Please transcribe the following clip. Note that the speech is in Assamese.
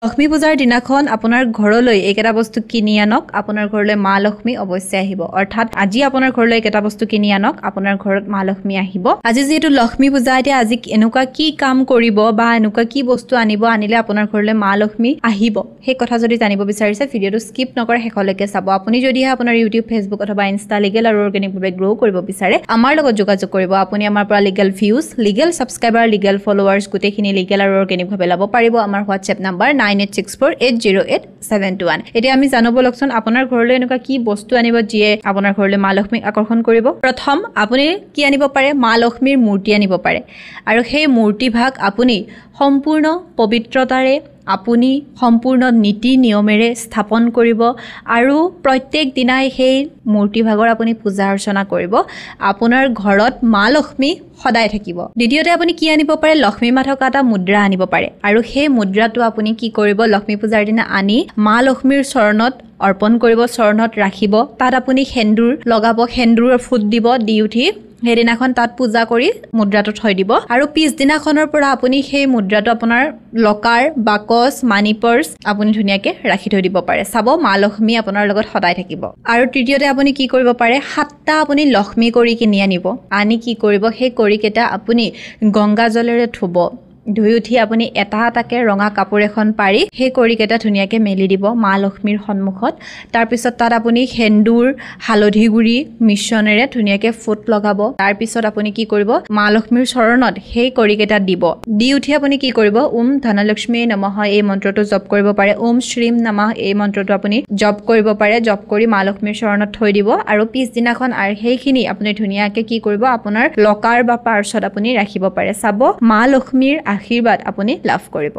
লক্ষ্মী পূজাৰ দিনাখন আপোনাৰ ঘৰলৈ এইকেইটা বস্তু কিনি আনক, আপোনাৰ ঘৰলৈ মা লক্ষ্মী অৱশ্যে আহিব। অৰ্থাৎ আজি আপোনাৰ ঘৰলৈ এইকেইটা বস্তু কিনি আনক, আপোনাৰ ঘৰত মা লক্ষ্মী আহিব। আজি যিহেতু লক্ষ্মী পূজা, এতিয়া আজি এনেকুৱা কি কাম কৰিব বা এনেকুৱা কি বস্তু আনিলে আপোনাৰ ঘৰলৈ মা লক্ষ্মী আহিব, সেই কথা যদি জানিব বিচাৰিছে ভিডিঅ'টো স্কিপ নকৰে শেষলৈকে চাব। আপুনি যদিহে আপোনাৰ ইউটিউব, ফেচবুক অথবা ইনষ্টা লিগেল আৰু অৰ্গেনিকভাৱে গ্ৰ' কৰিব বিচাৰে, আমাৰ লগত যোগাযোগ কৰিব। আপুনি আমাৰ পৰা legal views, legal subscriber, legal followers গোটেইখিনি লিগেল আৰু অৰ্গেনিকভাৱে ল'ব পাৰিব। আমাৰ হোৱাটছএপ নাম্বাৰ 9864808721। এতিয়া আমি জানিব লওকচোন আপোনাৰ ঘৰলৈ এনেকুৱা কি বস্তু আনিব যিয়ে আপোনাৰ ঘৰলৈ মা লক্ষ্মীক আকৰ্ষণ কৰিব। প্ৰথম আপুনি কি আনিব পাৰে, মা লক্ষ্মীৰ মূৰ্তি আনিব পাৰে। আৰু সেই মূৰ্তিভাগ আপুনি সম্পূৰ্ণ পবিত্ৰতাৰে, আপুনি সম্পূৰ্ণ নীতি নিয়মেৰে স্থাপন কৰিব আৰু প্ৰত্যেক দিনাই সেই মূৰ্তিভাগৰ আপুনি পূজা অৰ্চনা কৰিব। আপোনাৰ ঘৰত মা লক্ষ্মী সদায় থাকিব। দ্বিতীয়তে আপুনি কি আনিব পাৰে, লক্ষ্মী মা থকা এটা মুদ্ৰা আনিব পাৰে। আৰু সেই মুদ্ৰাটো আপুনি কি কৰিব, লক্ষ্মী পূজাৰ দিনা আনি মা লক্ষ্মীৰ চৰণত অৰ্পণ কৰিব, চৰণত ৰাখিব। তাত আপুনি সেন্দুৰ লগাব, সেন্দুৰৰ ফুট দিব, দি উঠি সেইদিনাখন তাত পূজা কৰি মুদ্ৰাটো থৈ দিব। আৰু পিছদিনাখনৰ পৰা আপুনি সেই মুদ্ৰাটো আপোনাৰ লকাৰ, বাকচ, মানি পাৰ্চ আপুনি ধুনীয়াকে ৰাখি থৈ দিব পাৰে। চাব মা লক্ষ্মী আপোনাৰ লগত সদায় থাকিব। আৰু তৃতীয়তে আপুনি কি কৰিব পাৰে, 7টা আপুনি লক্ষ্মী কৰি কিনি আনিব। আনি কি কৰিব, সেই কৰিকেইটা আপুনি গংগা জলেৰে ধুব। ধুই উঠি আপুনি এটা এটাকে ৰঙা কাপোৰ এখন পাৰি সেই কৰিকেইটা ধুনীয়াকে মেলি দিব মা লক্ষ্মীৰ সন্মুখত। তাৰপিছত তাত আপুনি সেন্দুৰ, হালধি গুড়ি মিশ্ৰণেৰে ধুনীয়াকে ফুট লগাব। তাৰপিছত আপুনি কি কৰিব, মা লক্ষ্মীৰ চৰণত সেই কৰিকেইটা দিব। দি উঠি আপুনি কি কৰিব, ওম ধনলক্ষ্মী নমঃ এই মন্ত্ৰটো জপ কৰিব পাৰে, ওম শ্ৰীম নমঃ এই মন্ত্ৰটো আপুনি জপ কৰিব পাৰে। জপ কৰি মা লক্ষ্মীৰ চৰণত থৈ দিব। আৰু পিছদিনাখন আৰু সেইখিনি আপুনি ধুনীয়াকে কি কৰিব, আপোনাৰ লকাৰ বা পাৰ্চত আপুনি ৰাখিব পাৰে। চাব মা লক্ষ্মীৰ আশীৰ্বাদ আপুনি লাভ কৰিব।